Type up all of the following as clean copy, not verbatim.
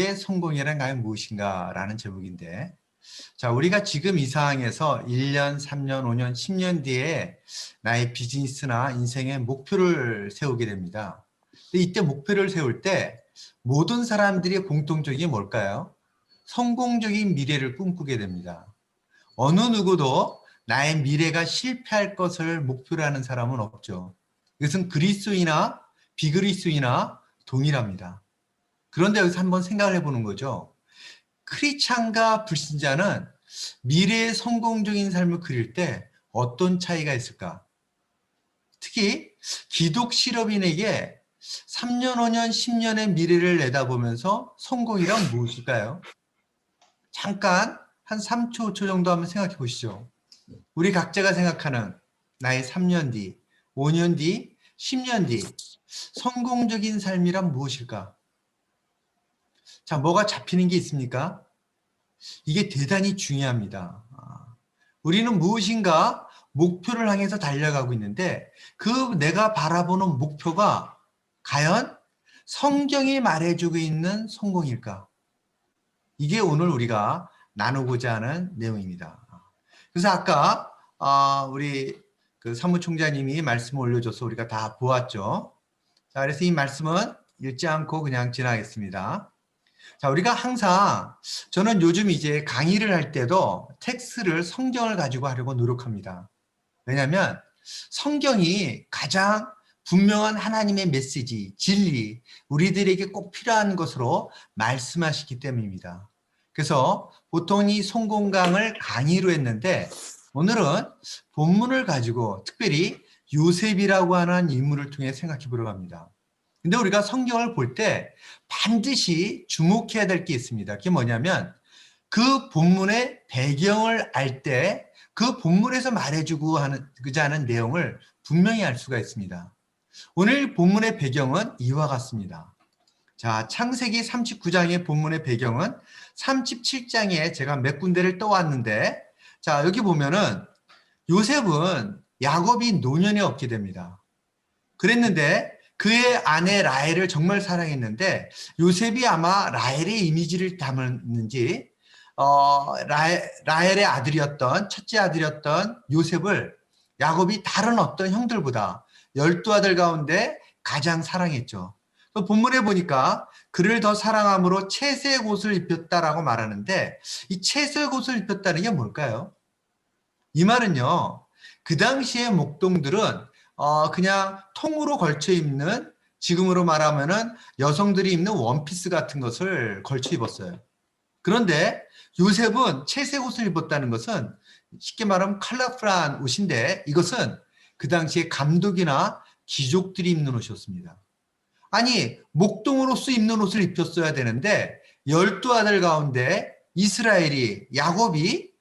성공이란 과연 무엇인가 라는 제목인데, 자, 우리가 지금 이 상황에서 1년, 3년, 5년, 10년 뒤에 나의 비즈니스나 인생의 목표를 세우게 됩니다. 근데 이때 목표를 세울 때 모든 사람들이 공통적인 게 뭘까요? 성공적인 미래를 꿈꾸게 됩니다. 어느 누구도 나의 미래가 실패할 것을 목표로 하는 사람은 없죠. 이것은 그리스도이나 비그리스도이나 동일합니다. 그런데 여기서 한번 생각을 해보는 거죠. 크리스찬과 불신자는 미래의 성공적인 삶을 그릴 때 어떤 차이가 있을까? 특히 기독 실업인에게 3년, 5년, 10년의 미래를 내다보면서 성공이란 무엇일까요? 잠깐 한 3초, 5초 정도 한번 생각해 보시죠. 우리 각자가 생각하는 나의 3년 뒤, 5년 뒤, 10년 뒤 성공적인 삶이란 무엇일까? 자, 뭐가 잡히는 게 있습니까? 이게 대단히 중요합니다. 우리는 무엇인가 목표를 향해서 달려가고 있는데 그 내가 바라보는 목표가 과연 성경이 말해주고 있는 성공일까? 이게 오늘 우리가 나누고자 하는 내용입니다. 그래서 아까 우리 그 사무총장님이 말씀을 올려줘서 우리가 다 보았죠. 자, 그래서 이 말씀은 읽지 않고 그냥 지나가겠습니다. 자, 우리가 항상 저는 요즘 이제 강의를 할 때도 텍스트를 성경을 가지고 하려고 노력합니다. 왜냐하면 성경이 가장 분명한 하나님의 메시지, 진리, 우리들에게 꼭 필요한 것으로 말씀하시기 때문입니다. 그래서 보통 이 성공강을 강의로 했는데 오늘은 본문을 가지고 특별히 요셉이라고 하는 인물을 통해 생각해 보려고 합니다. 근데 우리가 성경을 볼 때 반드시 주목해야 될 게 있습니다. 그게 뭐냐면 그 본문의 배경을 알 때 그 본문에서 말해주고 하고자 하는 내용을 분명히 알 수가 있습니다. 오늘 본문의 배경은 이와 같습니다. 자, 창세기 39장의 본문의 배경은 37장에 제가 몇 군데를 떠왔는데, 자, 여기 보면은 요셉은 야곱이 노년에 얻게 됩니다. 그랬는데 그의 아내 라헬을 정말 사랑했는데 요셉이 아마 라헬의 이미지를 담았는지 라헬의 아들이었던 첫째 아들이었던 요셉을 야곱이 다른 어떤 형들보다 12아들 가운데 가장 사랑했죠. 본문에 보니까 그를 더 사랑함으로 채색 옷을 입혔다라고 말하는데 이 채색 옷을 입혔다는 게 뭘까요? 이 말은요, 그 당시의 목동들은 그냥 통으로 걸쳐 입는, 지금으로 말하면은 여성들이 입는 원피스 같은 것을 걸쳐 입었어요. 그런데 요셉은 채색 옷을 입었다는 것은 쉽게 말하면 컬러풀한 옷인데 이것은 그 당시에 감독이나 귀족들이 입는 옷이었습니다. 아니, 목동으로서 입는 옷을 입혔어야 되는데 12아들 가운데 이스라엘이, 야곱이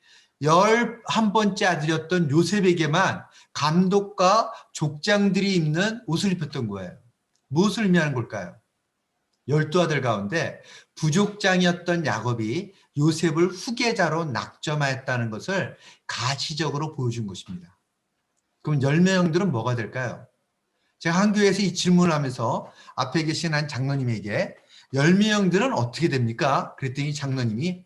11번째 아들이었던 요셉에게만 감독과 족장들이 입는 옷을 입혔던 거예요. 무엇을 의미하는 걸까요? 12아들 가운데 부족장이었던 야곱이 요셉을 후계자로 낙점하였다는 것을 가시적으로 보여준 것입니다. 그럼 10명의 형들은 뭐가 될까요? 제가 한 교회에서 이 질문을 하면서 앞에 계신 한 장로님에게 10명의 형들은 어떻게 됩니까? 그랬더니 장로님이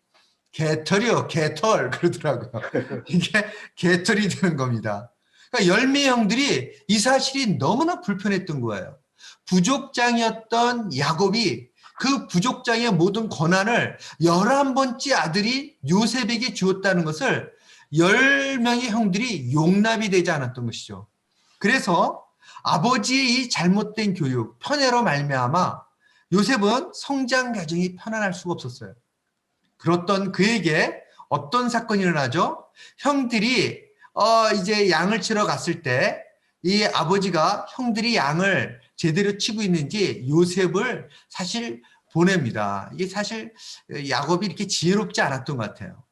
개털이요, 개털 그러더라고요. 이게 개털이 되는 겁니다. 그러니까 10명의 형들이 이 사실이 너무나 불편했던 거예요. 부족장이었던 야곱이 그 부족장의 모든 권한을 11번째 아들이 요셉에게 주었다는 것을 10명의 형들이 용납이 되지 않았던 것이죠. 그래서 아버지의 이 잘못된 교육, 편애로 말미암아 요셉은 성장 과정이 편안할 수가 없었어요. 그렇던 그에게 어떤 사건이 일어나죠? 형들이 이제 양을 치러 갔을 때 이 아버지가 형들이 양을 제대로 치고 있는지 요셉을 사실 보냅니다. 이게 사실 야곱이 이렇게 지혜롭지 않았던 것 같아요.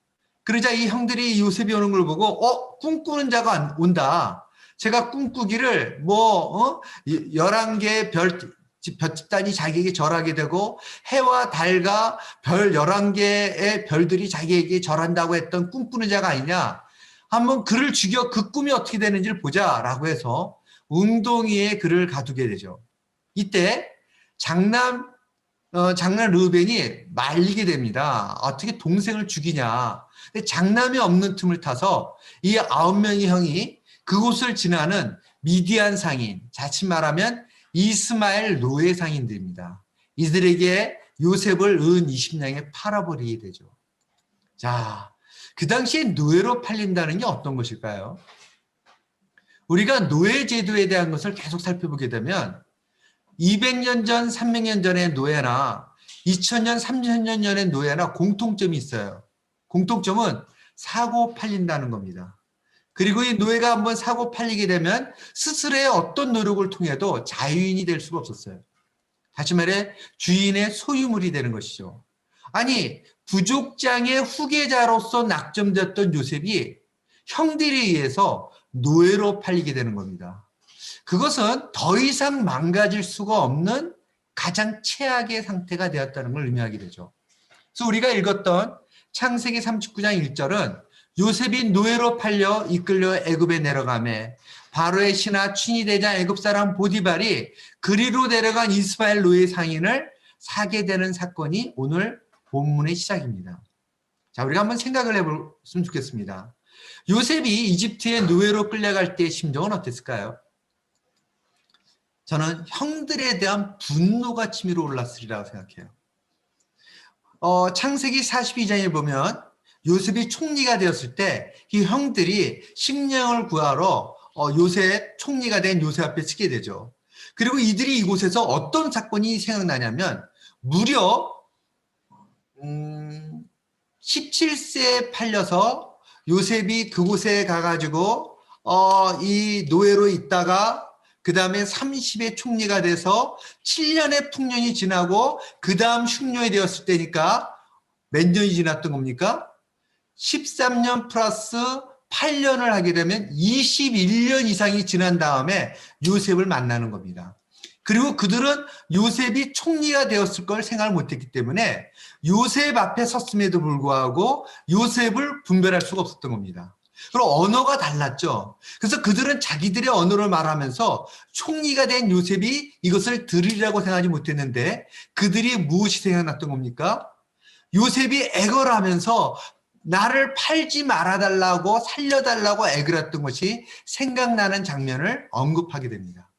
그러자 이 형들이 요셉이 오는 걸 보고 꿈꾸는 자가 온다. 제가 꿈꾸기를 11개의 별집단이 자기에게 절하게 되고 해와 달과 별 11개의 별들이 자기에게 절한다고 했던 꿈꾸는 자가 아니냐. 한번 그를 죽여 그 꿈이 어떻게 되는지를 보자라고 해서 웅덩이에 그를 가두게 되죠. 이때 장남 장남 르우벤이 말리게 됩니다. 어떻게 동생을 죽이냐. 근데 장남이 없는 틈을 타서 이 9명의 형이 그곳을 지나는 미디안 상인, 자칫 말하면 이스마엘 노예 상인들입니다. 이들에게 요셉을 은 20냥에 팔아버리게 되죠. 자, 그 당시에 노예로 팔린다는 게 어떤 것일까요? 우리가 노예 제도에 대한 것을 계속 살펴보게 되면 200년 전, 300년 전의 노예나 2000년, 3000년 전의 노예나 공통점이 있어요. 공통점은 사고 팔린다는 겁니다. 그리고 이 노예가 한번 사고 팔리게 되면 스스로의 어떤 노력을 통해도 자유인이 될 수가 없었어요. 다시 말해 주인의 소유물이 되는 것이죠. 아니, 부족장의 후계자로서 낙점되었던 요셉이 형들에 의해서 노예로 팔리게 되는 겁니다. 그것은 더 이상 망가질 수가 없는 가장 최악의 상태가 되었다는 걸 의미하게 되죠. 그래서 우리가 읽었던 창세기 39장 1절은 요셉이 노예로 팔려 이끌려 애굽에 내려가매 바로의 신하 춘이대장 애굽 사람 보디발이 그리로 내려간 이스마엘 노예 상인을 사게 되는 사건이 오늘 본문의 시작입니다. 자, 우리가 한번 생각을 해봤으면 좋겠습니다. 요셉이 이집트의 노예로 끌려갈 때의 심정은 어땠을까요? 저는 형들에 대한 분노가 치밀어 올랐으리라고 생각해요. 창세기 42장에 보면 요셉이 총리가 되었을 때 이 형들이 식량을 구하러 요셉 총리가 된 요셉 앞에 서게 되죠. 그리고 이들이 이곳에서 어떤 사건이 생각나냐면 무려 17세에 팔려서 요셉이 그곳에 가가지고 이 노예로 있다가 그 다음에 30의 총리가 돼서 7년의 풍년이 지나고 그 다음 흉년이 되었을 때니까 몇 년이 지났던 겁니까? 13년 플러스 8년을 하게 되면 21년 이상이 지난 다음에 요셉을 만나는 겁니다. 그리고 그들은 요셉이 총리가 되었을 걸 생각을 못했기 때문에 요셉 앞에 섰음에도 불구하고 요셉을 분별할 수가 없었던 겁니다. 그리고 언어가 달랐죠. 그래서 그들은 자기들의 언어를 말하면서 총리가 된 요셉이 이것을 들으리라고 생각하지 못했는데 그들이 무엇이 생각났던 겁니까? 요셉이 애걸 하면서 나를 팔지 말아달라고 살려달라고 애걸 했던 것이 생각나는 장면을 언급하게 됩니다.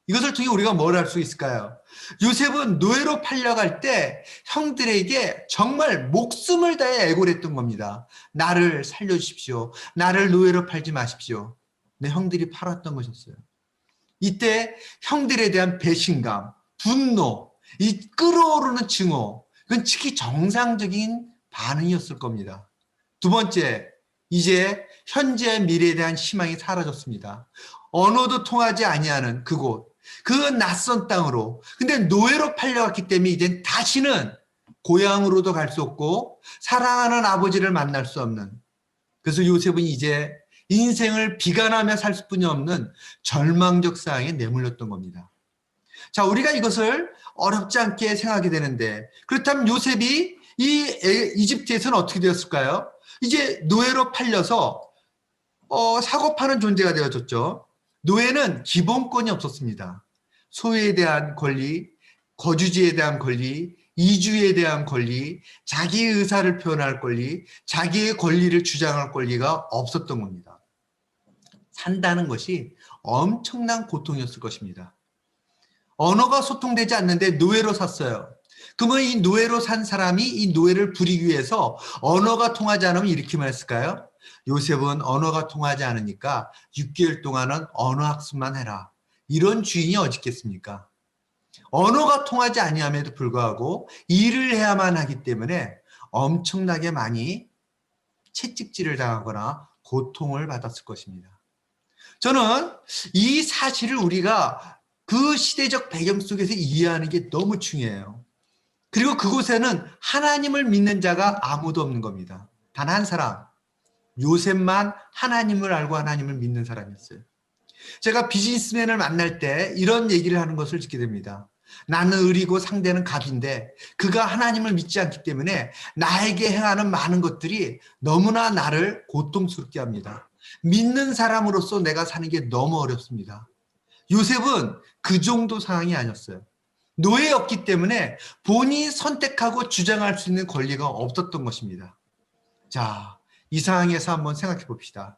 이것을 통해 우리가 뭘 할 수 있을까요? 요셉은 노예로 팔려갈 때 형들에게 정말 목숨을 다해 애걸했던 겁니다. 나를 살려주십시오. 나를 노예로 팔지 마십시오. 내 형들이 팔았던 것이었어요. 이때 형들에 대한 배신감, 분노, 이 끓어오르는 증오, 그건 특히 정상적인 반응이었을 겁니다. 두 번째, 이제 현재의 미래에 대한 희망이 사라졌습니다. 언어도 통하지 아니하는 그곳, 그 낯선 땅으로. 근데 노예로 팔려갔기 때문에 이젠 다시는 고향으로도 갈 수 없고 사랑하는 아버지를 만날 수 없는. 그래서 요셉은 이제 인생을 비관하며 살 수뿐이 없는 절망적 상황에 내몰렸던 겁니다. 자, 우리가 이것을 어렵지 않게 생각하게 되는데 그렇다면 요셉이 이 이집트에서는 어떻게 되었을까요? 이제 노예로 팔려서 사고 파는 존재가 되어졌죠. 노예는 기본권이 없었습니다. 소유에 대한 권리, 거주지에 대한 권리, 이주에 대한 권리, 자기의 의사를 표현할 권리, 자기의 권리를 주장할 권리가 없었던 겁니다. 산다는 것이 엄청난 고통이었을 것입니다. 언어가 소통되지 않는데 노예로 샀어요. 그러면 이 노예로 산 사람이 이 노예를 부리기 위해서 언어가 통하지 않으면 이렇게 말했을까요? 요셉은 언어가 통하지 않으니까 6개월 동안은 언어 학습만 해라. 이런 주인이 어디 있겠습니까? 언어가 통하지 아니함에도 불구하고 일을 해야만 하기 때문에 엄청나게 많이 채찍질을 당하거나 고통을 받았을 것입니다. 저는 이 사실을 우리가 그 시대적 배경 속에서 이해하는 게 너무 중요해요. 그리고 그곳에는 하나님을 믿는 자가 아무도 없는 겁니다. 단 한 사람, 요셉만 하나님을 알고 하나님을 믿는 사람이었어요. 제가 비즈니스맨을 만날 때 이런 얘기를 하는 것을 듣게 됩니다. 나는 을이고 상대는 갑인데 그가 하나님을 믿지 않기 때문에 나에게 행하는 많은 것들이 너무나 나를 고통스럽게 합니다. 믿는 사람으로서 내가 사는 게 너무 어렵습니다. 요셉은 그 정도 상황이 아니었어요. 노예였기 때문에 본인이 선택하고 주장할 수 있는 권리가 없었던 것입니다. 자, 이 상황에서 한번 생각해 봅시다.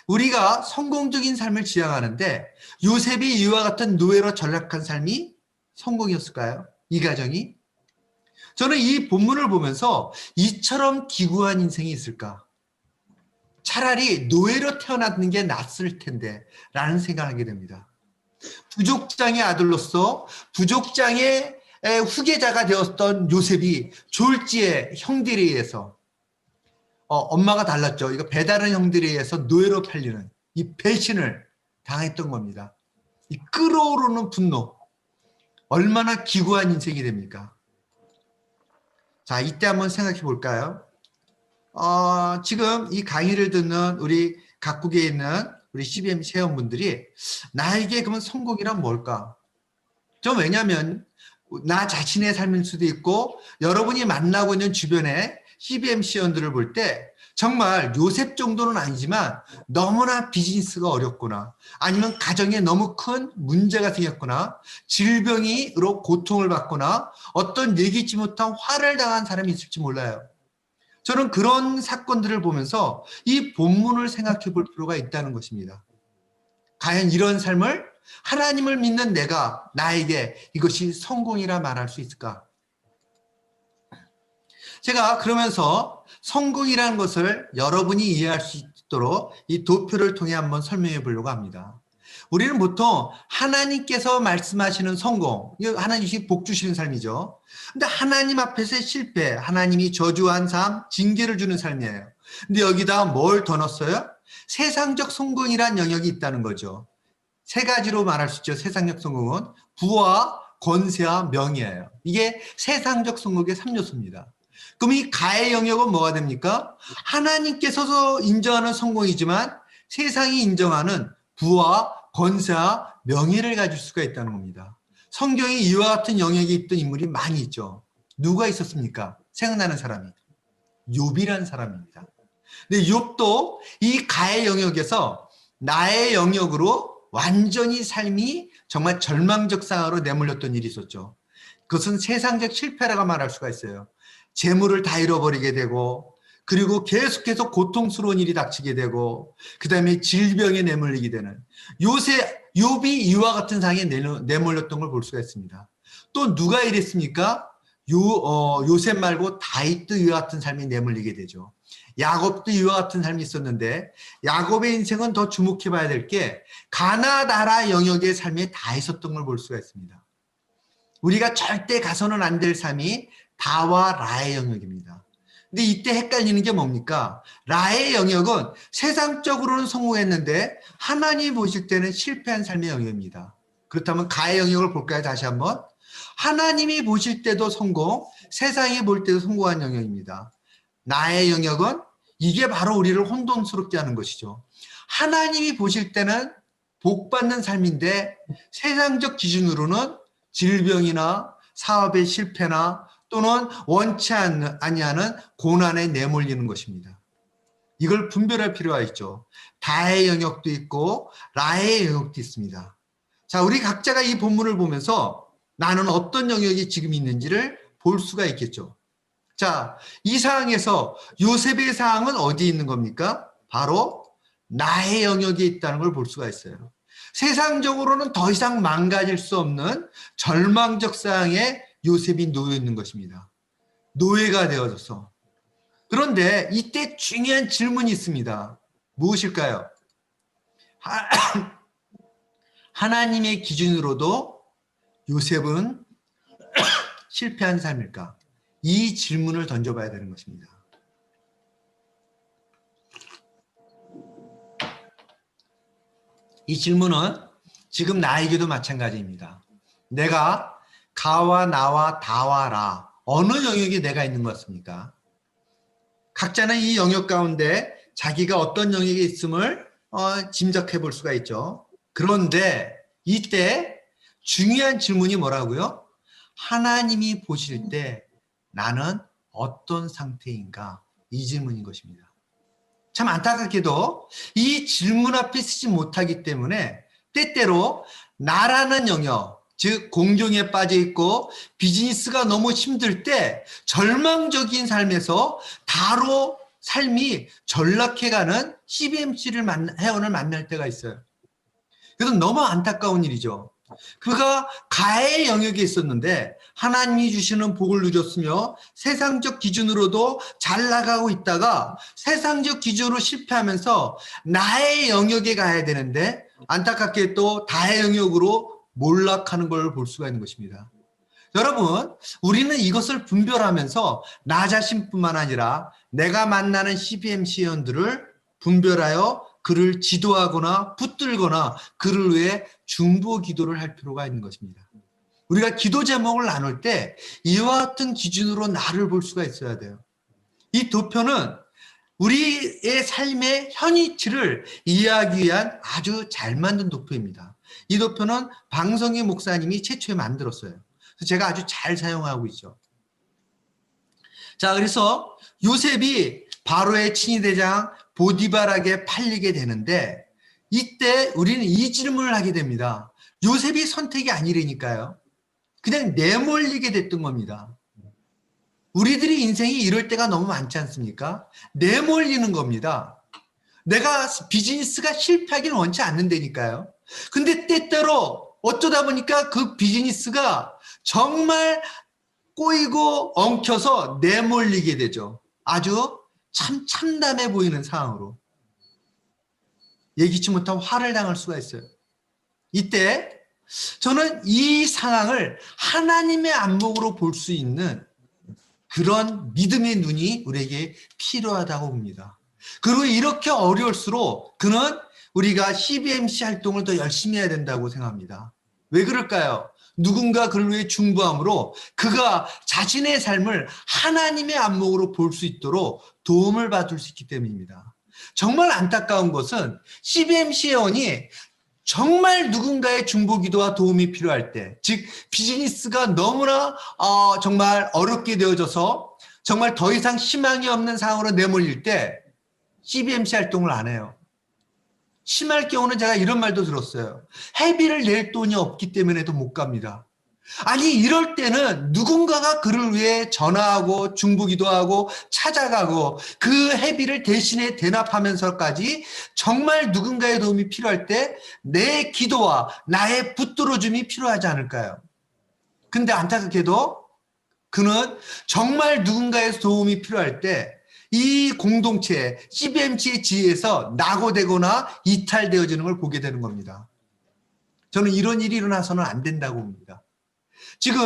우리가 성공적인 삶을 지향하는데 요셉이 이와 같은 노예로 전락한 삶이 성공이었을까요? 이 가정이? 저는 이 본문을 보면서 이처럼 기구한 인생이 있을까? 차라리 노예로 태어나는 게 낫을 텐데 라는 생각을 하게 됩니다. 부족장의 아들로서 부족장의 후계자가 되었던 요셉이 졸지에 형들에 의해서 엄마가 달랐죠. 이거 배다른 형들에 의해서 노예로 팔리는 이 배신을 당했던 겁니다. 이 끓어오르는 분노, 얼마나 기구한 인생이 됩니까? 자, 이때 한번 생각해 볼까요? 지금 이 강의를 듣는 우리 각국에 있는 우리 CBM 회원분들이 나에게 그러면 성공이란 뭘까? 좀 왜냐하면 나 자신의 삶일 수도 있고 여러분이 만나고 있는 주변에 CBM 회원들을 볼 때 정말 요셉 정도는 아니지만 너무나 비즈니스가 어렵구나, 아니면 가정에 너무 큰 문제가 생겼구나, 질병으로 고통을 받거나 어떤 예기치 못한 화를 당한 사람이 있을지 몰라요. 저는 그런 사건들을 보면서 이 본문을 생각해 볼 필요가 있다는 것입니다. 과연 이런 삶을 하나님을 믿는 나에게 이것이 성공이라 말할 수 있을까? 제가 그러면서 성공이라는 것을 여러분이 이해할 수 있도록 이 도표를 통해 한번 설명해 보려고 합니다. 우리는 보통 하나님께서 말씀하시는 성공, 하나님이 복 주시는 삶이죠. 근데 하나님 앞에서의 실패, 하나님이 저주한 삶, 징계를 주는 삶이에요. 근데 여기다 뭘 더 넣었어요? 세상적 성공이란 영역이 있다는 거죠. 세 가지로 말할 수 있죠. 세상적 성공은 부와 권세와 명예예요. 이게 세상적 성공의 3요소입니다. 그럼 이 가의 영역은 뭐가 됩니까? 하나님께서 인정하는 성공이지만 세상이 인정하는 부와 권세와 명예를 가질 수가 있다는 겁니다. 성경에 이와 같은 영역에 있던 인물이 많이 있죠. 누가 있었습니까? 생각나는 사람이 욥이라는 사람입니다. 근데 욥도 이 가의 영역에서 나의 영역으로 완전히 삶이 정말 절망적 상황으로 내몰렸던 일이 있었죠. 그것은 세상적 실패라고 말할 수가 있어요. 재물을 다 잃어버리게 되고, 그리고 계속해서 고통스러운 일이 닥치게 되고, 그 다음에 질병에 내몰리게 되는 욥이 이와 같은 상황에 내몰렸던 걸 볼 수가 있습니다. 또 누가 이랬습니까? 요셉 말고 다윗도 이와 같은 삶에 내몰리게 되죠. 야곱도 이와 같은 삶이 있었는데 야곱의 인생은 더 주목해 봐야 될 게 가나다라 영역의 삶에 다 있었던 걸 볼 수가 있습니다. 우리가 절대 가서는 안 될 삶이 다와 라의 영역입니다. 근데 이때 헷갈리는 게 뭡니까? 라의 영역은 세상적으로는 성공했는데 하나님 보실 때는 실패한 삶의 영역입니다. 그렇다면 가의 영역을 볼까요? 다시 한번. 하나님이 보실 때도 성공, 세상이 볼 때도 성공한 영역입니다. 나의 영역은 이게 바로 우리를 혼돈스럽게 하는 것이죠. 하나님이 보실 때는 복받는 삶인데 세상적 기준으로는 질병이나 사업의 실패나 또는 원치 아니하는 고난에 내몰리는 것입니다. 이걸 분별할 필요가 있죠. 다의 영역도 있고 라의 영역도 있습니다. 자, 우리 각자가 이 본문을 보면서 나는 어떤 영역이 지금 있는지를 볼 수가 있겠죠. 자, 이 상황에서 요셉의 상황은 어디에 있는 겁니까? 바로 나의 영역에 있다는 걸 볼 수가 있어요. 세상적으로는 더 이상 망가질 수 없는 절망적 상황에 요셉이 놓여 있는 것입니다. 노예가 되어져서. 그런데 이때 중요한 질문이 있습니다. 무엇일까요? 하나님의 기준으로도 요셉은 실패한 삶일까? 이 질문을 던져봐야 되는 것입니다. 이 질문은 지금 나에게도 마찬가지입니다. 내가 가와 나와 다와 라 어느 영역에 내가 있는 것 같습니까? 각자는 이 영역 가운데 자기가 어떤 영역에 있음을 짐작해 볼 수가 있죠. 그런데 이때 중요한 질문이 뭐라고요? 하나님이 보실 때 나는 어떤 상태인가? 이 질문인 것입니다. 참 안타깝게도 이 질문 앞에 쓰지 못하기 때문에 때때로 나라는 영역, 즉 공경에 빠져 있고 비즈니스가 너무 힘들 때 절망적인 삶에서 바로 삶이 전락해가는 CBMC 회원을 만날 때가 있어요. 그래서 너무 안타까운 일이죠. 그가 가해의 영역에 있었는데 하나님이 주시는 복을 누렸으며 세상적 기준으로도 잘 나가고 있다가 세상적 기준으로 실패하면서 나의 영역에 가야 되는데 안타깝게 또 다의 영역으로 몰락하는 걸 볼 수가 있는 것입니다. 여러분, 우리는 이것을 분별하면서 나 자신뿐만 아니라 내가 만나는 CBMC 회원들을 분별하여 그를 지도하거나 붙들거나 그를 위해 중보 기도를 할 필요가 있는 것입니다. 우리가 기도 제목을 나눌 때 이와 같은 기준으로 나를 볼 수가 있어야 돼요. 이 도표는 우리의 삶의 현위치를 이해하기 위한 아주 잘 만든 도표입니다. 이 도표는 방성희 목사님이 최초에 만들었어요. 그래서 제가 아주 잘 사용하고 있죠. 자, 그래서 요셉이 바로의 친위대장 보디발에게 팔리게 되는데 이때 우리는 이 질문을 하게 됩니다. 요셉이 선택이 아니라니까요. 그냥 내몰리게 됐던 겁니다. 우리들이 인생이 이럴 때가 너무 많지 않습니까? 내몰리는 겁니다. 내가 비즈니스가 실패하기는 원치 않는다니까요. 근데 때때로 어쩌다 보니까 그 비즈니스가 정말 꼬이고 엉켜서 내몰리게 되죠. 아주 참 참담해 보이는 상황으로. 예기치 못한 화를 당할 수가 있어요. 이때 저는 이 상황을 하나님의 안목으로 볼 수 있는 그런 믿음의 눈이 우리에게 필요하다고 봅니다. 그리고 이렇게 어려울수록 그는 우리가 CBMC 활동을 더 열심히 해야 된다고 생각합니다. 왜 그럴까요? 누군가 그를 위해 중보함으로 그가 자신의 삶을 하나님의 안목으로 볼 수 있도록 도움을 받을 수 있기 때문입니다. 정말 안타까운 것은 CBMC 회원이 정말 누군가의 중보기도와 도움이 필요할 때, 즉 비즈니스가 너무나 정말 어렵게 되어져서 정말 더 이상 희망이 없는 상황으로 내몰릴 때 CBMC 활동을 안 해요. 심할 경우는 제가 이런 말도 들었어요. 회비를 낼 돈이 없기 때문에도 못 갑니다. 아니 이럴 때는 누군가가 그를 위해 전화하고 중보기도하고 찾아가고 그 회비를 대신에 대납하면서까지 정말 누군가의 도움이 필요할 때 내 기도와 나의 붙들어줌이 필요하지 않을까요? 근데 안타깝게도 그는 정말 누군가의 도움이 필요할 때 이 공동체 CBMC의 지혜에서 낙오되거나 이탈되어지는 걸 보게 되는 겁니다. 저는 이런 일이 일어나서는 안 된다고 봅니다. 지금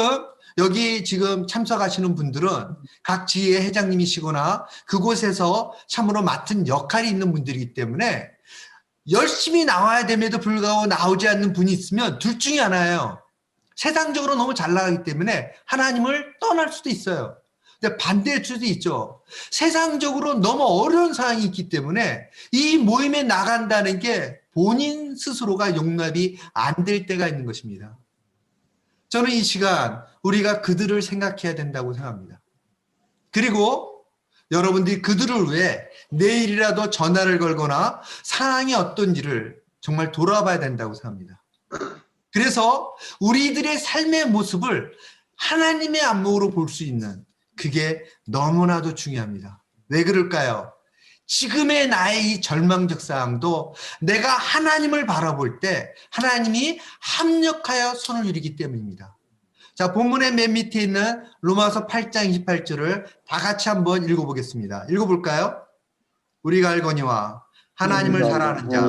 여기 지금 참석하시는 분들은 각 지회 회장님이시거나 그곳에서 참으로 맡은 역할이 있는 분들이기 때문에 열심히 나와야 됨에도 불구하고 나오지 않는 분이 있으면 둘 중에 하나예요. 세상적으로 너무 잘 나가기 때문에 하나님을 떠날 수도 있어요. 근데 반대일 수도 있죠. 세상적으로 너무 어려운 상황이 있기 때문에 이 모임에 나간다는 게 본인 스스로가 용납이 안 될 때가 있는 것입니다. 저는 이 시간 우리가 그들을 생각해야 된다고 생각합니다. 그리고 여러분들이 그들을 위해 내일이라도 전화를 걸거나 상황이 어떤지를 정말 돌아봐야 된다고 생각합니다. 그래서 우리들의 삶의 모습을 하나님의 안목으로 볼 수 있는 그게 너무나도 중요합니다. 왜 그럴까요? 지금의 나의 이 절망적 상황도 내가 하나님을 바라볼 때 하나님이 합력하여 손을 이루기 때문입니다. 자, 본문의 맨 밑에 있는 로마서 8장 28절을 다 같이 한번 읽어보겠습니다. 읽어볼까요? 우리가 알거니와 하나님을 사랑하는 자,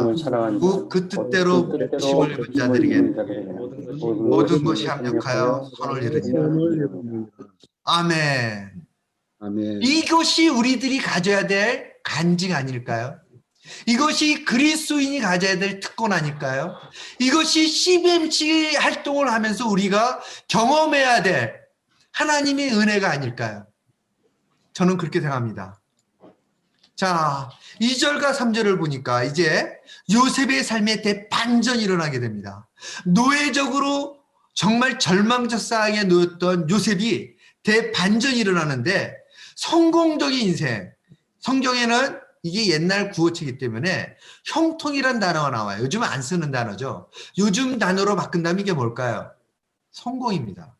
그 뜻대로 부르심을 입은 자들에게는 모든 것이 합력하여 선을 이루니라. 아멘. 아멘. 이것이 우리들이 가져야 될 간증 아닐까요? 이것이 그리스도인이 가져야 될 특권 아닐까요? 이것이 CBMC 활동을 하면서 우리가 경험해야 될 하나님의 은혜가 아닐까요? 저는 그렇게 생각합니다. 자, 2절과 3절을 보니까 이제 요셉의 삶에 대반전이 일어나게 됩니다. 노예적으로 정말 절망적 상황에 놓였던 요셉이 대반전이 일어나는데 성공적인 인생, 성경에는 이게 옛날 구어체이기 때문에 형통이란 단어가 나와요. 요즘 안 쓰는 단어죠. 요즘 단어로 바꾼다면 이게 뭘까요? 성공입니다.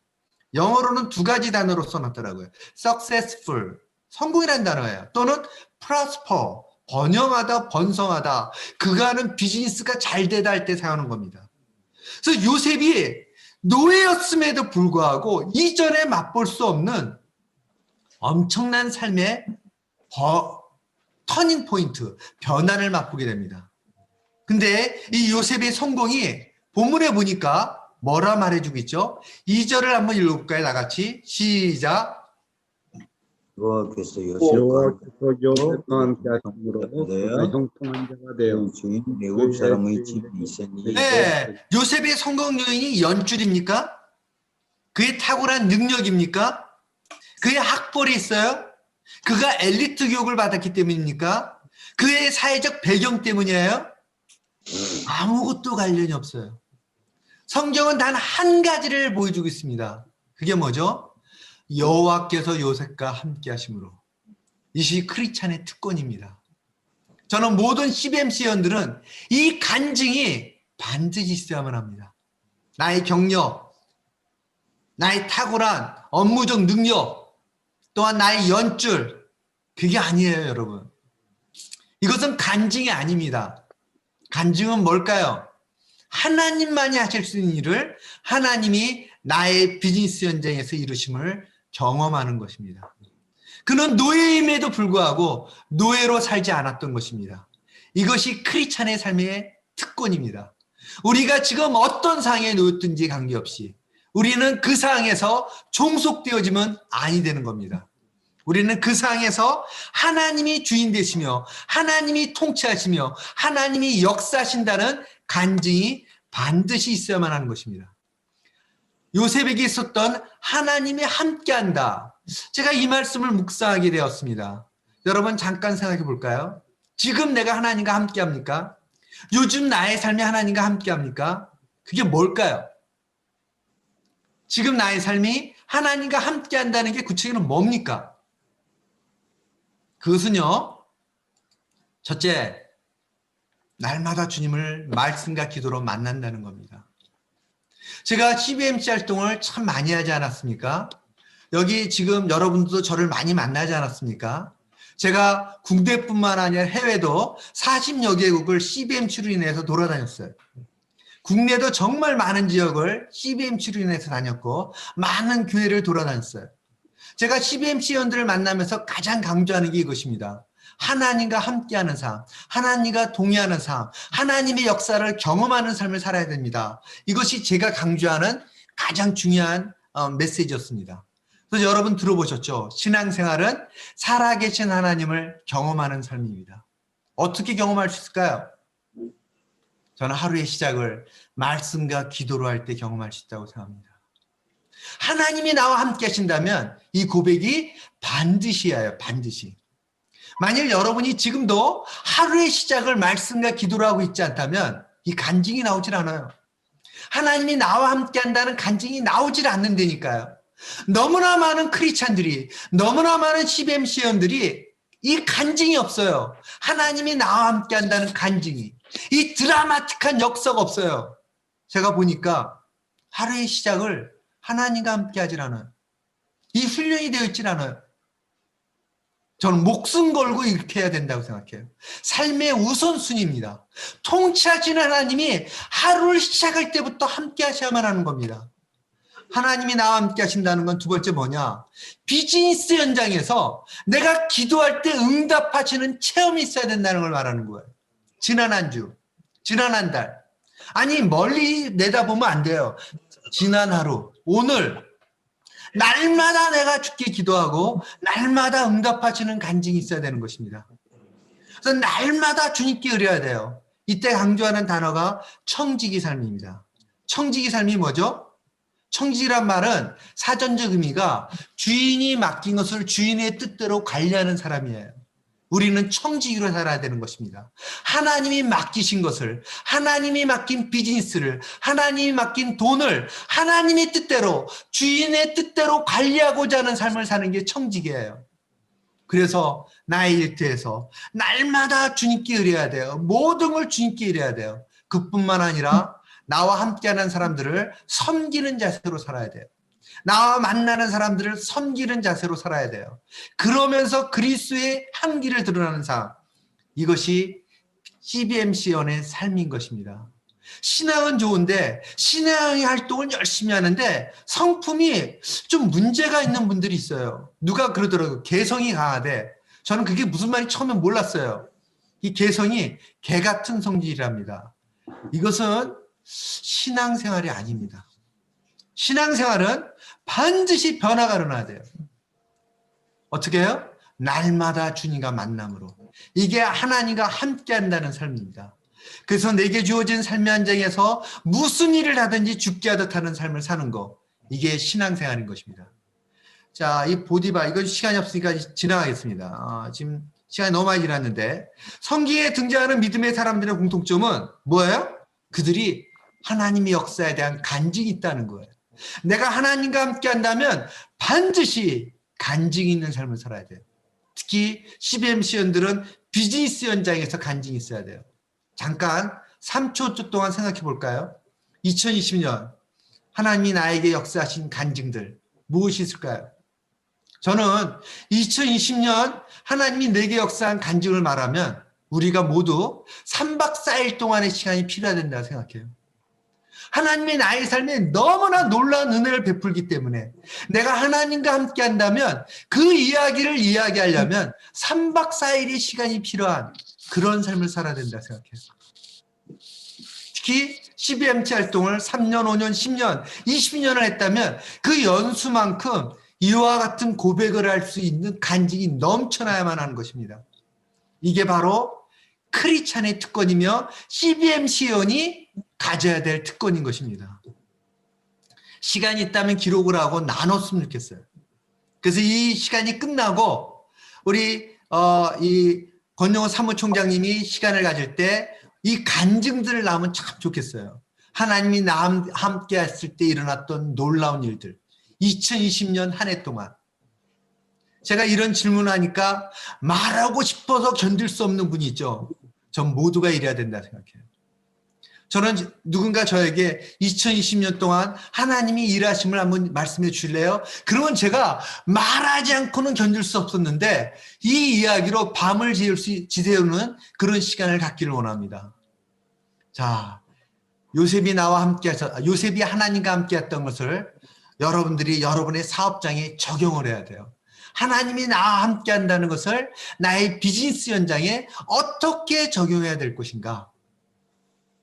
영어로는 두 가지 단어로 써놨더라고요. successful, 성공이라는 단어예요. 또는 prosper, 번영하다, 번성하다. 그가 하는 비즈니스가 잘 되다 할 때 사용하는 겁니다. 그래서 요셉이 노예였음에도 불구하고 이전에 맛볼 수 없는 엄청난 삶의 터닝 포인트, 변화를 맛보게 됩니다. 근데 이 요셉의 성공이 본문에 보니까 뭐라 말해주고 있죠? 2절을 한번 읽어볼까요? 나같이 시작. 여호와께서 여호와께서 요셉과 함께 하심으로 그가 형통한 자가 되어 주인 애굽 사람의 집이 있으니 네, 요셉의 성공 요인이 연줄입니까? 그의 탁월한 능력입니까? 그의 학벌이 있어요? 그가 엘리트 교육을 받았기 때문입니까? 그의 사회적 배경 때문이에요? 아무것도 관련이 없어요. 성경은 단 한 가지를 보여주고 있습니다. 그게 뭐죠? 여호와께서 요셉과 함께 하심으로. 이것이 크리스찬의 특권입니다. 저는 모든 CBMC원들은 이 간증이 반드시 있어야만 합니다. 나의 경력, 나의 탁월한 업무적 능력, 또한 나의 연줄, 그게 아니에요, 여러분. 이것은 간증이 아닙니다. 간증은 뭘까요? 하나님만이 하실 수 있는 일을 하나님이 나의 비즈니스 현장에서 이루심을 경험하는 것입니다. 그는 노예임에도 불구하고 노예로 살지 않았던 것입니다. 이것이 크리스찬의 삶의 특권입니다. 우리가 지금 어떤 상황에 놓였든지 관계없이 우리는 그 상황에서 종속되어지면 아니 되는 겁니다. 우리는 그 상황에서 하나님이 주인 되시며 하나님이 통치하시며 하나님이 역사하신다는 간증이 반드시 있어야만 하는 것입니다. 요셉에게 있었던 하나님이 함께한다. 제가 이 말씀을 묵상하게 되었습니다. 여러분 잠깐 생각해 볼까요? 지금 내가 하나님과 함께합니까? 요즘 나의 삶이 하나님과 함께합니까? 그게 뭘까요? 지금 나의 삶이 하나님과 함께한다는 게 구체적으로 뭡니까? 그것은요, 첫째, 날마다 주님을 말씀과 기도로 만난다는 겁니다. 제가 CBMC 활동을 참 많이 하지 않았습니까? 여기 지금 여러분들도 저를 많이 만나지 않았습니까? 제가 국내뿐만 아니라 해외도 40여 개국을 CBMC로 인해서 돌아다녔어요. 국내도 정말 많은 지역을 CBMC로 인해서 다녔고 많은 교회를 돌아다녔어요. 제가 CBMC원들을 만나면서 가장 강조하는 게 이것입니다. 하나님과 함께하는 삶, 하나님과 동의하는 삶, 하나님의 역사를 경험하는 삶을 살아야 됩니다. 이것이 제가 강조하는 가장 중요한 메시지였습니다. 그래서 여러분 들어보셨죠? 신앙생활은 살아계신 하나님을 경험하는 삶입니다. 어떻게 경험할 수 있을까요? 저는 하루의 시작을 말씀과 기도로 할 때 경험할 수 있다고 생각합니다. 하나님이 나와 함께 하신다면 이 고백이 반드시예요. 반드시. 만일 여러분이 지금도 하루의 시작을 말씀과 기도로 하고 있지 않다면 이 간증이 나오질 않아요. 하나님이 나와 함께 한다는 간증이 나오질 않는다니까요. 너무나 많은 크리스찬들이, 너무나 많은 CBMC원들이 이 간증이 없어요. 하나님이 나와 함께 한다는 간증이. 이 드라마틱한 역사가 없어요. 제가 보니까 하루의 시작을 하나님과 함께 하질 않아요. 이 훈련이 되어 있질 않아요. 저는 목숨 걸고 이렇게 해야 된다고 생각해요. 삶의 우선순위입니다. 통치하시는 하나님이 하루를 시작할 때부터 함께 하셔야만 하는 겁니다. 하나님이 나와 함께 하신다는 건 두 번째 뭐냐? 비즈니스 현장에서 내가 기도할 때 응답하시는 체험이 있어야 된다는 걸 말하는 거예요. 지난 한 주, 지난 한 달. 아니 멀리 내다보면 안 돼요. 지난 하루, 오늘 날마다 내가 주께 기도하고 날마다 응답하시는 간증이 있어야 되는 것입니다. 그래서 날마다 주님께 의뢰해야 돼요. 이때 강조하는 단어가 청지기 삶입니다. 청지기 삶이 뭐죠? 청지기란 말은 사전적 의미가 주인이 맡긴 것을 주인의 뜻대로 관리하는 사람이에요. 우리는 청지기로 살아야 되는 것입니다. 하나님이 맡기신 것을, 하나님이 맡긴 비즈니스를, 하나님이 맡긴 돈을 하나님의 뜻대로, 주인의 뜻대로 관리하고자 하는 삶을 사는 게 청지기예요. 그래서 나의 일터에서 날마다 주님께 의뢰해야 돼요. 모든 걸 주님께 의뢰해야 돼요. 그뿐만 아니라 나와 함께하는 사람들을 섬기는 자세로 살아야 돼요. 나와 만나는 사람들을 섬기는 자세로 살아야 돼요. 그러면서 그리스도의 향기를 드러나는 삶, 이것이 CBMC연의 삶인 것입니다. 신앙은 좋은데 신앙의 활동을 열심히 하는데 성품이 좀 문제가 있는 분들이 있어요. 누가 그러더라고요. 개성이 강하대. 저는 그게 무슨 말인지 처음에 몰랐어요. 이 개성이 개 같은 성질이랍니다. 이것은 신앙생활이 아닙니다. 신앙생활은 반드시 변화가 일어나야 돼요. 어떻게 해요? 날마다 주님과 만남으로. 이게 하나님과 함께 한다는 삶입니다. 그래서 내게 주어진 삶의 현장에서 무슨 일을 하든지 죽게 하듯 하는 삶을 사는 거, 이게 신앙생활인 것입니다. 자, 이 보디바, 이건 시간이 없으니까 지나가겠습니다. 지금 시간이 너무 많이 지났는데, 성경에 등장하는 믿음의 사람들의 공통점은 뭐예요? 그들이 하나님의 역사에 대한 간증이 있다는 거예요. 내가 하나님과 함께 한다면 반드시 간증이 있는 삶을 살아야 돼요. 특히 CBMC연들은 비즈니스 현장에서 간증이 있어야 돼요. 잠깐 3초 동안 생각해 볼까요? 2020년 하나님이 나에게 역사하신 간증들 무엇이 있을까요? 저는 2020년 하나님이 내게 역사한 간증을 말하면 우리가 모두 3박 4일 동안의 시간이 필요하다고 생각해요. 하나님이 나의 삶에 너무나 놀라운 은혜를 베풀기 때문에 내가 하나님과 함께 한다면 그 이야기를 이야기하려면 3박 4일의 시간이 필요한 그런 삶을 살아야 된다 생각해요. 특히 CBMC 활동을 3년, 5년, 10년, 20년을 했다면 그 연수만큼 이와 같은 고백을 할 수 있는 간증이 넘쳐나야만 하는 것입니다. 이게 바로 크리스찬의 특권이며 CBMC연이 가져야 될 특권인 것입니다. 시간이 있다면 기록을 하고 나눴으면 좋겠어요. 그래서 이 시간이 끝나고 우리 이 권영호 사무총장님이 시간을 가질 때 이 간증들을 나오면 참 좋겠어요. 하나님이 나와 함께 했을 때 일어났던 놀라운 일들. 2020년 한 해 동안. 제가 이런 질문을 하니까 말하고 싶어서 견딜 수 없는 분이 있죠. 전 모두가 이래야 된다 생각해요. 저는 누군가 저에게 2020년 동안 하나님이 일하심을 한번 말씀해 주실래요? 그러면 제가 말하지 않고는 견딜 수 없었는데 이 이야기로 밤을 지새우는 그런 시간을 갖기를 원합니다. 자, 요셉이 나와 요셉이 하나님과 함께 했던 것을 여러분들이 여러분의 사업장에 적용을 해야 돼요. 하나님이 나와 함께 한다는 것을 나의 비즈니스 현장에 어떻게 적용해야 될 것인가?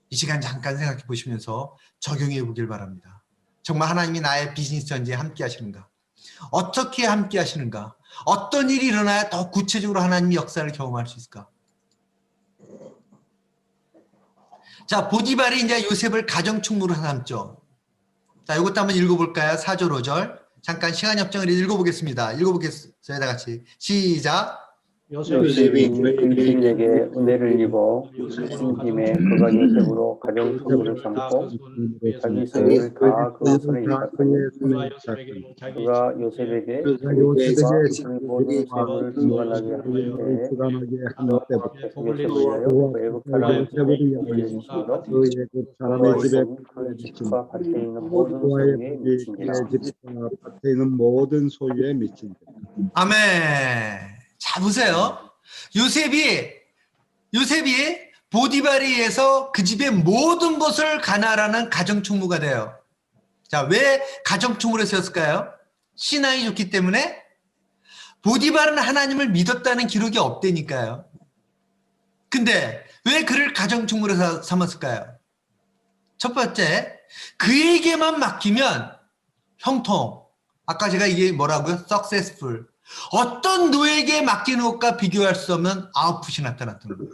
이 시간 잠깐 생각해 보시면서 적용해 보길 바랍니다. 정말 하나님이 나의 비즈니스 현장에 함께 하시는가? 어떻게 함께 하시는가? 어떤 일이 일어나야 더 구체적으로 하나님의 역사를 경험할 수 있을까? 자, 보디발이 이제 요셉을 가정충무로 삼죠. 자, 이것도 한번 읽어볼까요? 4절, 5절. 잠깐 시간이 없죠. 읽어보겠습니다. 읽어보겠어요. 다 같이. 시작. 요셉이 그들에게 은혜를 입어 신 김에 그가 요셉으로 가정총무를 삼고 자기 세력을 다 그 손에 있었다. 그가 요셉에게 그의 모든 세물을 주관하게 할 때부터 요셉을 위하여 외국 사람의 집에 일심으로 그와 요셉은 그 집과 밭에 있는 모든 소유에 미친지라. 아멘. 자, 보세요. 요셉이 보디발에 의해서 그 집의 모든 것을 가나라는 가정총무가 돼요. 자, 왜 가정총무를 세웠을까요? 신앙이 좋기 때문에. 보디발은 하나님을 믿었다는 기록이 없다니까요. 근데 왜 그를 가정총무로 삼았을까요? 첫 번째, 그에게만 맡기면 형통. 아까 제가 이게 뭐라고요? successful. 어떤 노예에게 맡기는 것과 비교할 수 없는 아웃풋이 나타났던 거예요.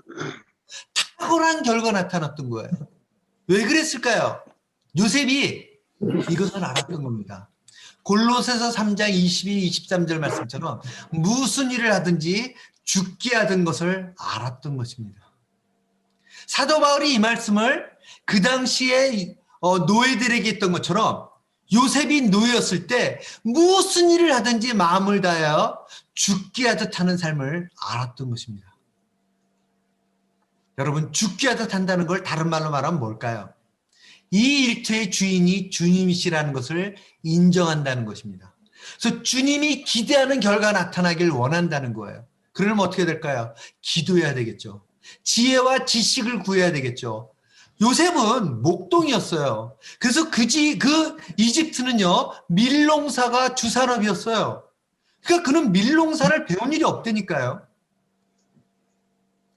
탁월한 결과 나타났던 거예요. 왜 그랬을까요? 요셉이 이것을 알았던 겁니다. 골로새서 3장 22, 23절 말씀처럼 무슨 일을 하든지 죽게 하던 것을 알았던 것입니다. 사도 바울이 이 말씀을 그 당시에 노예들에게 했던 것처럼 요셉이 노예였을 때 무슨 일을 하든지 마음을 다하여 죽게 하듯 하는 삶을 알았던 것입니다. 여러분, 죽게 하듯 한다는 걸 다른 말로 말하면 뭘까요? 이 일터의 주인이 주님이시라는 것을 인정한다는 것입니다. 그래서 주님이 기대하는 결과 나타나길 원한다는 거예요. 그러면 어떻게 될까요? 기도해야 되겠죠. 지혜와 지식을 구해야 되겠죠. 요셉은 목동이었어요. 그래서 그 이집트는요, 밀농사가 주산업이었어요. 그러니까 그는 밀농사를 배운 일이 없다니까요.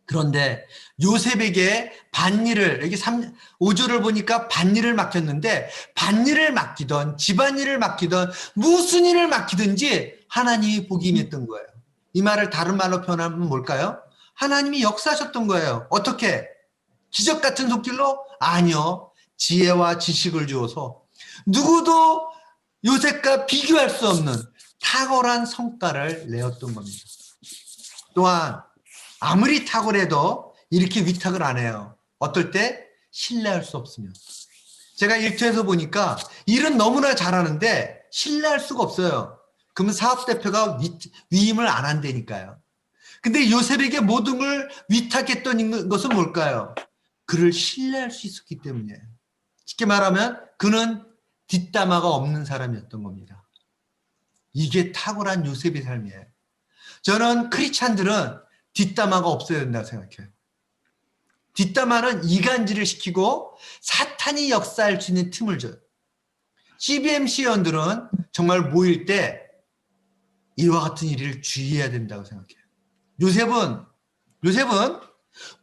그런데 요셉에게 밭일을, 여기 5절을 보니까 밭일을 맡겼는데, 밭일을 맡기던, 집안일을 맡기던, 무슨 일을 맡기든지 하나님이 복이 임했던 거예요. 이 말을 다른 말로 표현하면 뭘까요? 하나님이 역사하셨던 거예요. 어떻게? 기적 같은 손길로? 아니요. 지혜와 지식을 주어서 누구도 요셉과 비교할 수 없는 탁월한 성과를 내었던 겁니다. 또한 아무리 탁월해도 이렇게 위탁을 안 해요. 어떨 때? 신뢰할 수 없으면. 제가 일터에서 보니까 일은 너무나 잘하는데 신뢰할 수가 없어요. 그러면 사업대표가 위임을 안 한다니까요. 근데 요셉에게 모든 걸 위탁했던 것은 뭘까요? 그를 신뢰할 수 있었기 때문이에요. 쉽게 말하면 그는 뒷담화가 없는 사람이었던 겁니다. 이게 탁월한 요셉의 삶이에요. 저는 크리스찬들은 뒷담화가 없어야 된다고 생각해요. 뒷담화는 이간질을 시키고 사탄이 역사할 수 있는 틈을 줘요. CBMC 회원들은 정말 모일 때 이와 같은 일을 주의해야 된다고 생각해요. 요셉은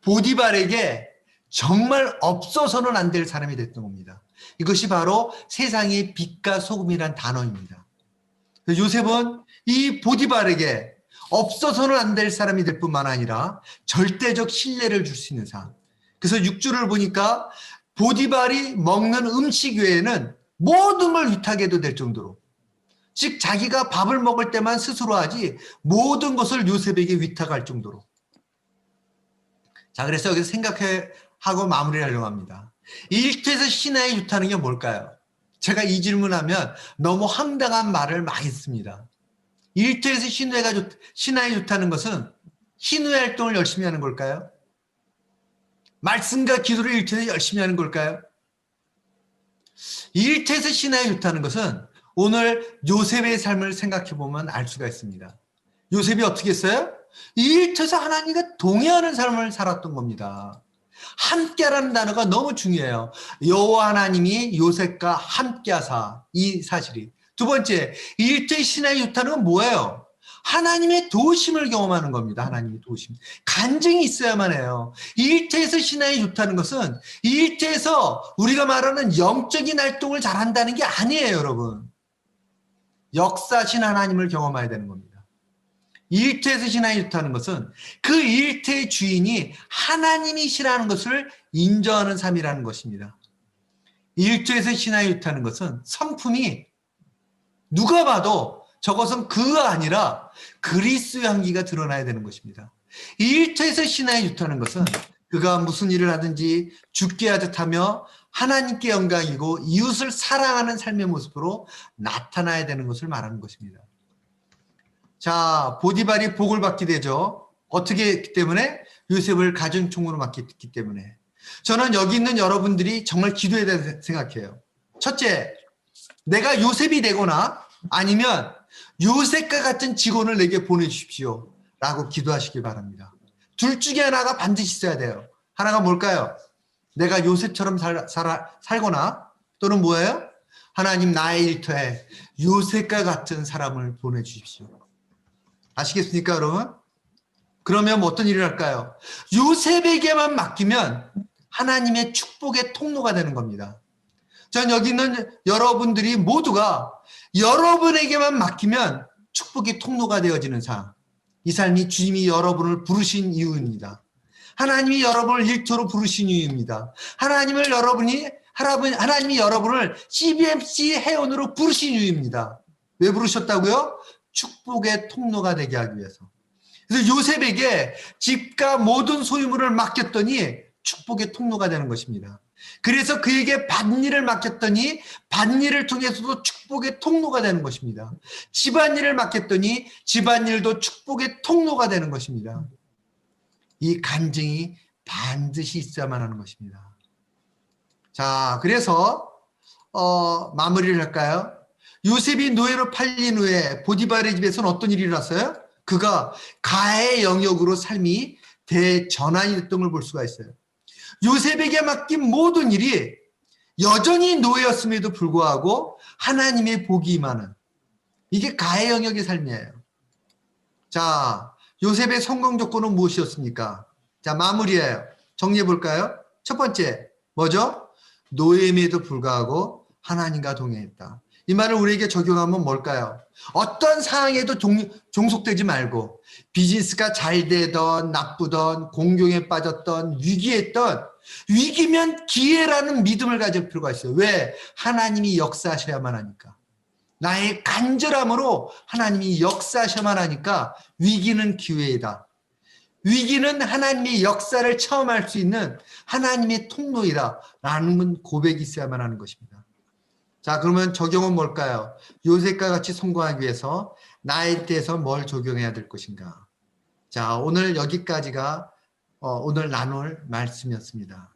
보디발에게 정말 없어서는 안 될 사람이 됐던 겁니다. 이것이 바로 세상의 빛과 소금이란 단어입니다. 요셉은 이 보디발에게 없어서는 안 될 사람이 될 뿐만 아니라 절대적 신뢰를 줄 수 있는 사람. 그래서 6절을 보니까 보디발이 먹는 음식 외에는 모든 걸 위탁해도 될 정도로, 즉 자기가 밥을 먹을 때만 스스로 하지 모든 것을 요셉에게 위탁할 정도로. 자, 그래서 여기서 생각하고 마무리를 하려고 합니다. 일터에서 신하에 좋다는 게 뭘까요? 제가 이 질문하면 너무 황당한 말을 많이 했습니다. 일터에서 신하에 좋다는 것은 신우의 활동을 열심히 하는 걸까요? 말씀과 기도를 일터에서 열심히 하는 걸까요? 일터에서 신하에 좋다는 것은 오늘 요셉의 삶을 생각해 보면 알 수가 있습니다. 요셉이 어떻게 했어요? 일터에서 하나님과 동행하는 삶을 살았던 겁니다. 함께라는 단어가 너무 중요해요. 여호와 하나님이 요셉과 함께하사, 이 사실이. 두 번째, 일터의 신하에 좋다는 건 뭐예요? 하나님의 도우심을 경험하는 겁니다. 하나님의 도우심. 간증이 있어야만 해요. 일터에서 신하에 좋다는 것은 일터에서 우리가 말하는 영적인 활동을 잘한다는 게 아니에요, 여러분. 역사신 하나님을 경험해야 되는 겁니다. 일터에서 신하에 좋다는 것은 그 일터의 주인이 하나님이시라는 것을 인정하는 삶이라는 것입니다. 일터에서 신하에 좋다는 것은 성품이 누가 봐도 저것은 그가 아니라 그리스도의 향기가 드러나야 되는 것입니다. 일터에서 신하에 좋다는 것은 그가 무슨 일을 하든지 죽게 하듯 하며 하나님께 영광이고 이웃을 사랑하는 삶의 모습으로 나타나야 되는 것을 말하는 것입니다. 자, 보디발이 복을 받게 되죠. 어떻게 했기 때문에? 요셉을 가정총무로 맡겼기 때문에. 저는 여기 있는 여러분들이 정말 기도해야 된다고 생각해요. 첫째, 내가 요셉이 되거나 아니면 요셉과 같은 직원을 내게 보내주십시오 라고 기도하시길 바랍니다. 둘 중에 하나가 반드시 있어야 돼요. 하나가 뭘까요? 내가 요셉처럼 살거나, 또는 뭐예요? 하나님, 나의 일터에 요셉과 같은 사람을 보내주십시오. 아시겠습니까, 여러분? 그러면 어떤 일을 할까요? 요셉에게만 맡기면 하나님의 축복의 통로가 되는 겁니다. 전 여기 있는 여러분들이 모두가 여러분에게만 맡기면 축복의 통로가 되어지는 삶. 이 삶이 주님이 여러분을 부르신 이유입니다. 하나님이 여러분을 일터로 부르신 이유입니다. 하나님이 여러분을 CBMC 회원으로 부르신 이유입니다. 왜 부르셨다고요? 축복의 통로가 되게 하기 위해서. 그래서 요셉에게 집과 모든 소유물을 맡겼더니 축복의 통로가 되는 것입니다. 그래서 그에게 밭일을 맡겼더니 밭일을 통해서도 축복의 통로가 되는 것입니다. 집안일을 맡겼더니 집안일도 축복의 통로가 되는 것입니다. 이 간증이 반드시 있어야만 하는 것입니다. 자, 그래서 마무리를 할까요? 요셉이 노예로 팔린 후에 보디발의 집에서는 어떤 일이 일어났어요? 그가 가해 영역으로 삶이 대전환이 됐던 걸 볼 수가 있어요. 요셉에게 맡긴 모든 일이 여전히 노예였음에도 불구하고 하나님의 복이 임하는, 이게 가해 영역의 삶이에요. 자, 요셉의 성공 조건은 무엇이었습니까? 자, 마무리예요. 정리해 볼까요? 첫 번째, 뭐죠? 노예임에도 불구하고 하나님과 동행했다. 이 말을 우리에게 적용하면 뭘까요? 어떤 상황에도 종속되지 말고, 비즈니스가 잘 되던 나쁘던 공경에 빠졌던 위기했던, 위기면 기회라는 믿음을 가질 필요가 있어요. 왜? 하나님이 역사하셔야만 하니까. 나의 간절함으로 하나님이 역사하셔야만 하니까 위기는 기회이다. 위기는 하나님의 역사를 체험할 수 있는 하나님의 통로이다 라는 고백이 있어야만 하는 것입니다. 자, 그러면 적용은 뭘까요? 요셉과 같이 성공하기 위해서 나에 대해서 뭘 적용해야 될 것인가? 자, 오늘 여기까지가 오늘 나눌 말씀이었습니다.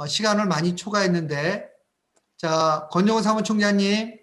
시간을 많이 초과했는데, 자, 권영훈 사무총장님,